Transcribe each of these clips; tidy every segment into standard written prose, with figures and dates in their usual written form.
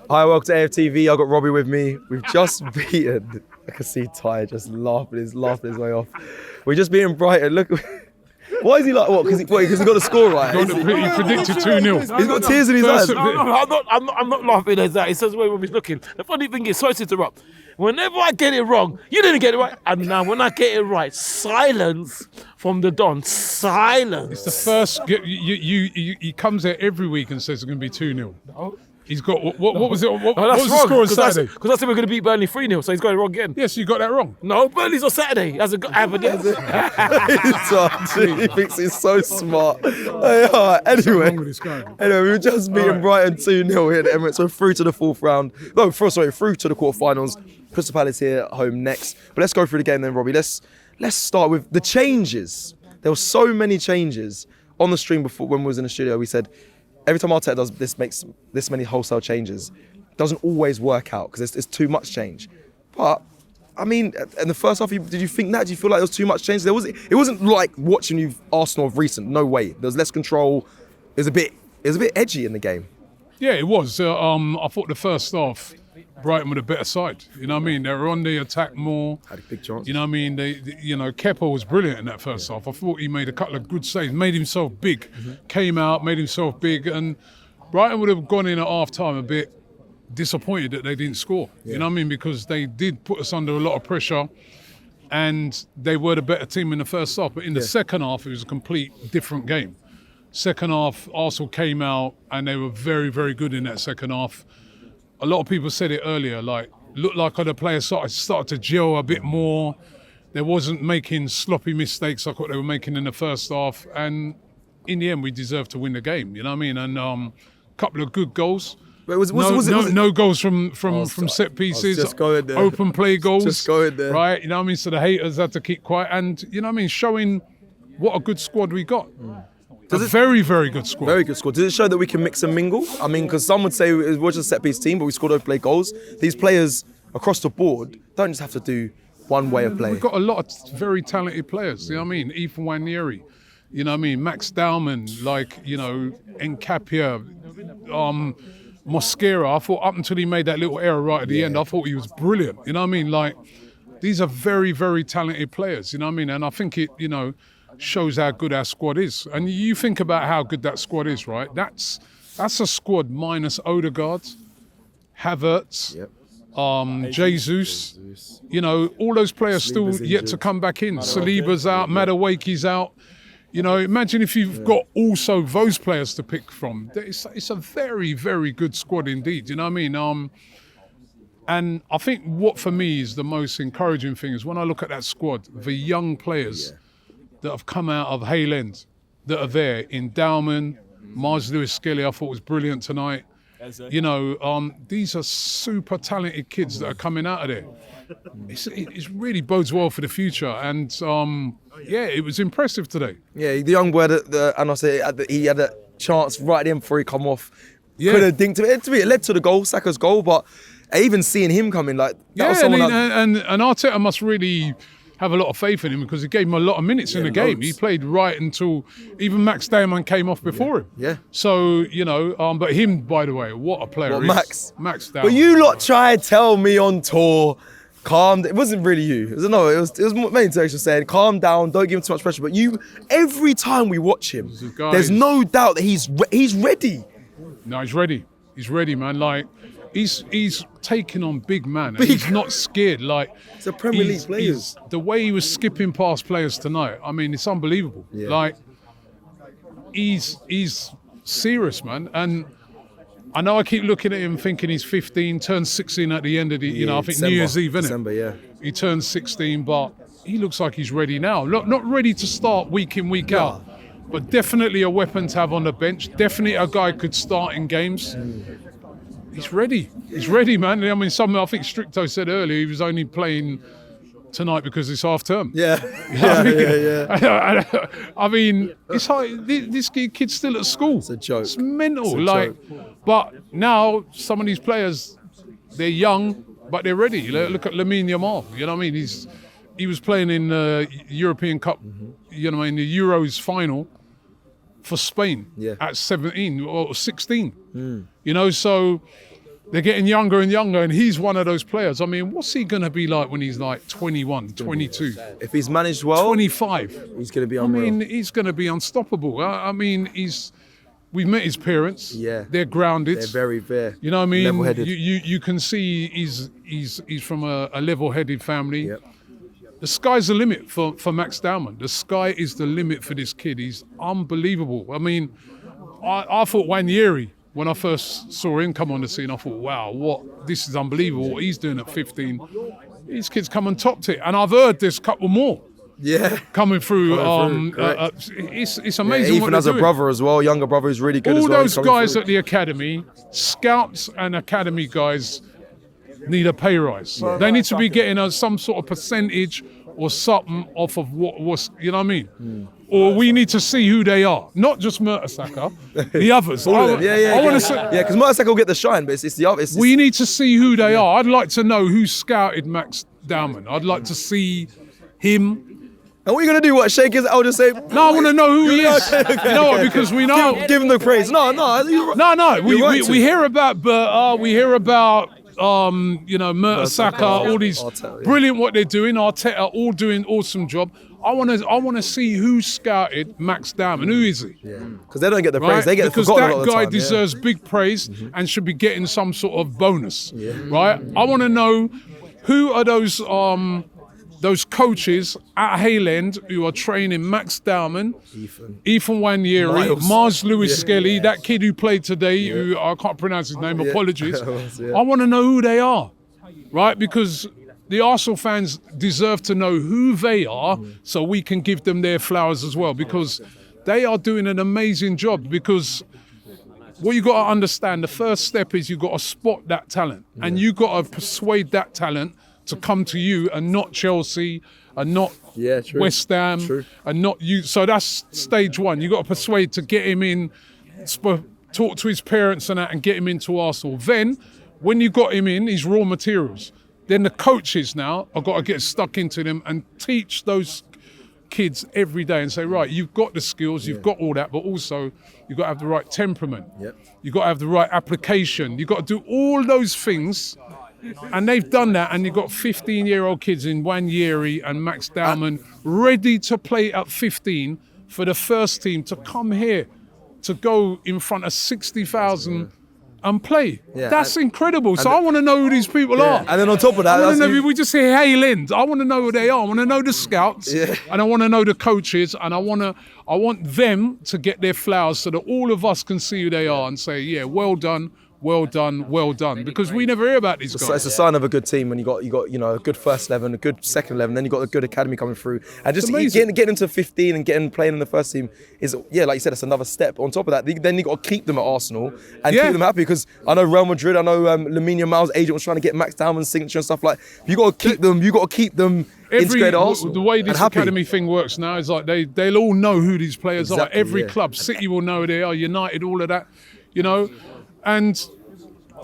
Hi, welcome to AFTV. I've got Robbie with me. We've just beaten. I can see Ty just laughing his way off. We're just beating Brighton. Look. Why is he like, what? Because he got the score right. He predicted 2-0. He's got tears in his eyes. I'm not laughing at that. It's just the way Robbie's looking. The funny thing is, sorry to interrupt. Whenever I get it wrong, you didn't get it right. And now when I get it right, silence from the Don. Silence. It's the first. He comes there every week and says it's going to be 2-0. No. He's got what was it? What No, that's was wrong, the score on Saturday? Because I said we're going to beat Burnley 3-0, so he's got it wrong again. Yes, you got that wrong. No, Burnley's on Saturday. He hasn't got evidence. He thinks he's so smart. Anyway, we were just beating Brighton 2-0 here at Emirates. So through to the fourth round. No, through to the quarterfinals. Crystal Palace here at home next. But let's go through the game then, Robbie. Let's start with the changes. There were so many changes on the stream before when we was in the studio. We said every time Arteta does this, makes this many wholesale changes, doesn't always work out because it's too much change. But I mean, in the first half, did you think that? Did you feel like there was too much change? It wasn't like watching you Arsenal of recent. No way. There was less control. It was a bit edgy in the game. Yeah, it was. I thought the first half, Brighton were the better side. You know what I mean? They were on the attack more. Had a big chance. You know what I mean? Kepa was brilliant in that first half. I thought he made a couple of good saves, made himself big, came out, made himself big, and Brighton would have gone in at half time a bit disappointed that they didn't score. Yeah. You know what I mean? Because they did put us under a lot of pressure, and they were the better team in the first half. But in the second half, it was a complete different game. Second half, Arsenal came out, and they were very, very good in that second half. A lot of people said it earlier, looked like other players started to gel a bit more. They wasn't making sloppy mistakes like what they were making in the first half. And in the end, we deserved to win the game, you know what I mean? And a couple of good goals. No goals from set pieces, just going there. Open play goals. Just going there. Right, you know what I mean? So the haters had to keep quiet. And, you know what I mean, showing what a good squad we got. Very, very good squad. Very good squad. Does it show that we can mix and mingle? I mean, because some would say it was just a set-piece team, but we scored open-play goals. These players across the board don't just have to do one way of playing. We've got a lot of very talented players, you know what I mean? Ethan Wanieri, you know what I mean? Max Dowman, Nkapia, Mosquera. I thought up until he made that little error right at the end, I thought he was brilliant, you know what I mean? These are very, very talented players, you know what I mean? And I think it, shows how good our squad is. And you think about how good that squad is, right? That's a squad minus Odegaard, Havertz, Jesus. All those players still yet to come back in. Saliba's out, Madueke's out. Imagine if you've got also those players to pick from. It's a very, very good squad indeed, you know what I mean? And I think what for me is the most encouraging thing is when I look at that squad, the young players that have come out of Hale End, that are there in Dowman, Mars Lewis-Skelly, I thought was brilliant tonight. These are super talented kids that are coming out of there. It really bodes well for the future, and it was impressive today. Yeah, the young boy, and I say he had a chance right in before he come off. Yeah. Could have dinked it. To me, it led to the goal, Saka's goal, but even seeing him coming was someone and Arteta must really have a lot of faith in him because he gave him a lot of minutes in the game. He played right until even Max Dowman came off before him. Yeah. So, but him, by the way, what a player he is. Max Dowman. But you lot tried to tell me on tour, it wasn't really you. It was mainly Teresa saying, calm down, don't give him too much pressure. But every time we watch him, there's no doubt that he's ready. No, he's ready. He's ready, man. He's taking on big man. And he's not scared. It's a Premier League player. The way he was skipping past players tonight, I mean, it's unbelievable. Yeah. He's serious, man. And I know I keep looking at him thinking he's 15, turned 16 at the end of the, I think New Year's Eve, December, yeah. He turned 16, but he looks like he's ready now. Not ready to start week in, week out, but definitely a weapon to have on the bench. Definitely a guy could start in games. He's ready. He's ready, man. I mean, I think Stricto said earlier he was only playing tonight because it's half term. Yeah. I mean, it's like this kid's still at school. It's a joke. It's mental. But now some of these players, they're young, but they're ready. Look at Lamine Yamal. You know what I mean? He was playing in the European Cup, in the Euros final for Spain at 17 or 16. So They're getting younger and younger, and he's one of those players. I mean, what's he going to be like when he's like 21, 22? If he's managed well, 25. he's going to be unreal. I mean, he's going to be unstoppable. I mean, we've met his parents. Yeah. They're grounded. They're very fair. You know what I mean? Level-headed. You can see he's from a level-headed family. Yep. The sky's the limit for Max Dowman. The sky is the limit for this kid. He's unbelievable. I mean, I thought Wanyeri, when I first saw him come on the scene, I thought, wow, this is unbelievable what he's doing at 15. These kids come and topped it. And I've heard there's a couple more coming through. It's amazing. Yeah, Ethan has a brother as well, younger brother who's really good as well. All those guys at the academy, scouts and academy guys, need a pay rise. They need to be getting some sort of percentage or something off of what was, you know what I mean? Or we need to see who they are, not just Mertesacker, the others. I want to see. Yeah, because Mertesacker will get the shine, but it's the others. We need to see who they are. I'd like to know who scouted Max Dowman. I'd like to see him. And what are you going to do? What, shake his... I'll just say... No, I want to know who he is. You know what? Because we know... Give him the praise. No. No. We hear about Berta, we hear about... Mertesacker, all these brilliant what they're doing. Arteta all doing awesome job. I want to see who scouted Max Dowman. Who is he? Yeah, because they don't get the praise. They get because forgotten a lot that of the guy time, deserves big praise and should be getting some sort of bonus. Right? I want to know who are those coaches at Hayland who are training Max Dowman, Ethan Wanyeri, Mars Lewis Skelly, that kid who played today, who I can't pronounce his name, apologies. I want to know who they are, right? Because the Arsenal fans deserve to know who they are so we can give them their flowers as well, because they are doing an amazing job. Because what you got to understand, the first step is you got to spot that talent and you got to persuade that talent to come to you and not Chelsea and not West Ham and not you. So that's stage one. You got to persuade to get him in, talk to his parents and that, and get him into Arsenal. Then, when you got him in, he's raw materials. Then the coaches now have got to get stuck into them and teach those kids every day and say, right, you've got the skills, you've got all that, but also you've got to have the right temperament. You've got to have the right application. You've got to do all those things. And they've done that, and you've got 15-year-old kids in Wanyeri and Max Dowman ready to play at 15 for the first team to come here to go in front of 60,000 and play. That's incredible. So I want to know who these people are. And then on top of that, we just say Hayland. I want to know who they are. I want to know the scouts, and I want to know the coaches, and I want them to get their flowers so that all of us can see who they are and say, yeah, well done. Well done, because we never hear about these guys. It's a sign of a good team when you got a good first 11, a good second 11, then you got a good academy coming through, and just getting into 15 and playing in the first team is like you said, it's another step. On top of that, then you got to keep them at Arsenal and keep them happy, because I know Real Madrid, I know Lamine Yamal's agent was trying to get Max Dowman's signature and stuff like. You got to keep them. You got to keep them. Integrated Arsenal. The way this academy thing works now is like they'll all know who these players are. Every club, City will know who they are. United, all of that, and.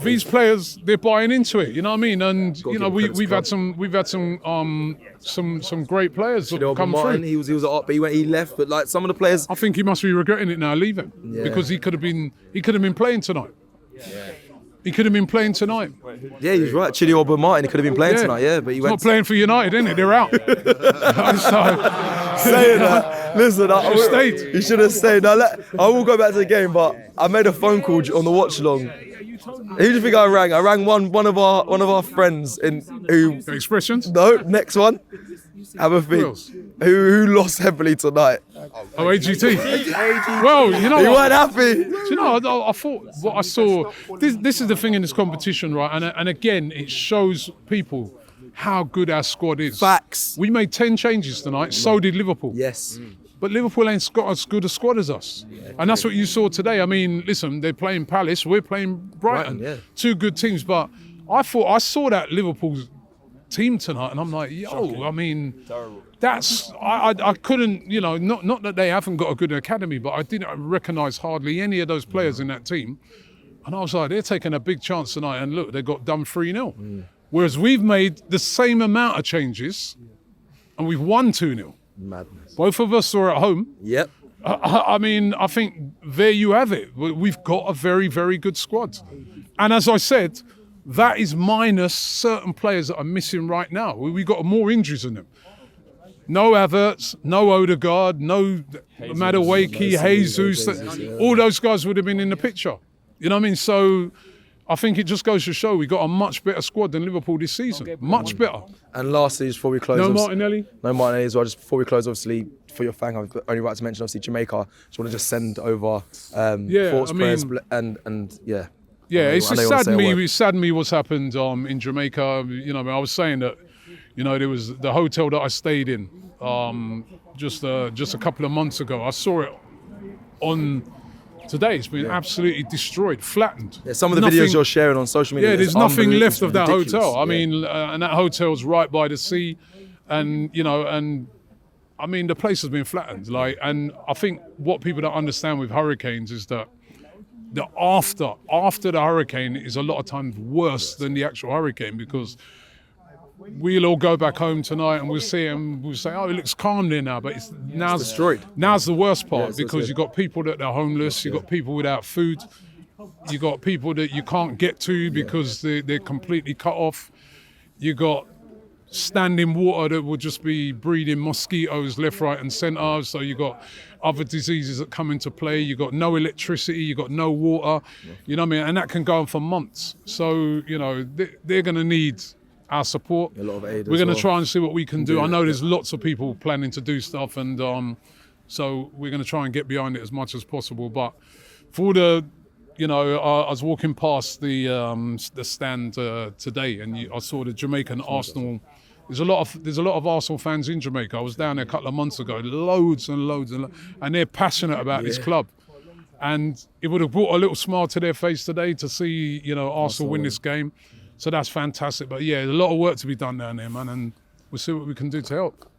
These players, they're buying into it, you know what I mean? And we've had some great players come through. He was at Art, but he left. But like some of the players, I think he must be regretting it now, leaving, because he could have been playing tonight. He could have been playing tonight. Yeah, he's right. Chidi or Martin, he could have been playing tonight. Yeah, but he went. Not playing for United, isn't it? They're out. Saying that, listen, he should have stayed. Now, I will go back to the game, but I made a phone call on the watch along. Who do you think I rang? I rang one of our friends who Expressions? No, next one. Have a think. Who lost heavily tonight? Oh, AGT. Well, you know he what? weren't happy. You know, I thought what I saw. This is the thing in this competition, right? And again, it shows people how good our squad is. Facts. We made 10 changes tonight. So did Liverpool. Yes. But Liverpool ain't got as good a squad as us. And that's what you saw today. I mean, listen, they're playing Palace, we're playing Brighton. Two good teams. But I saw that Liverpool team tonight, and I'm like, I mean, that's, I couldn't, not that they haven't got a good academy, but I didn't recognise hardly any of those players in that team. And I was like, they're taking a big chance tonight. And look, they got done 3-0. Whereas we've made the same amount of changes, and we've won 2-0. Madness. Both of us were at home. Yep. I mean, I think there you have it. We've got a very, very good squad. And as I said, that is minus certain players that are missing right now. We've got more injuries than them. No Havertz, no Odegaard, no Madueke, Jesus. All those guys would have been in the picture. You know what I mean? So I think it just goes to show we got a much better squad than Liverpool this season. Much better. And lastly, just before we close... No Martinelli? No Martinelli as well. Just before we close, obviously, for your fan, I've got only right to mention, obviously, Jamaica. Just want to just send over thoughts, prayers, and yeah. Yeah, it saddened me what's happened in Jamaica. You know, I was saying that, you know, there was the hotel that I stayed in just a couple of months ago. I saw it on today. It's been absolutely destroyed, flattened. Yeah, some of the videos you're sharing on social media. Yeah, there's nothing left of that ridiculous. hotel. I mean, and that hotel's right by the sea, and you know, and I mean, the place has been flattened. Like, and I think what people don't understand with hurricanes is that the after the hurricane is a lot of times worse than the actual hurricane, because we'll all go back home tonight and we'll see it and we'll say, oh, it looks calm there now, but it's destroyed. Now's the worst part, because you've got people that are homeless, you've got people without food, you've got people that you can't get to because they're completely cut off. You've got standing water that will just be breeding mosquitoes left, right and centre. So you've got other diseases that come into play. You've got no electricity, you've got no water, you know what I mean? And that can go on for months. So, you know, they're going to need our support. A lot of aid. We're going to try and see what we can do. I know there's lots of people planning to do stuff, and so we're going to try and get behind it as much as possible. But for the, you know, I was walking past the stand today, and I saw the Jamaican Arsenal. There's a lot of Arsenal fans in Jamaica. I was down there a couple of months ago, loads and loads, and they're passionate about this club. And it would have brought a little smile to their face today to see, you know, Arsenal win this game. So that's fantastic. But yeah, there's a lot of work to be done down there, man, and we'll see what we can do to help.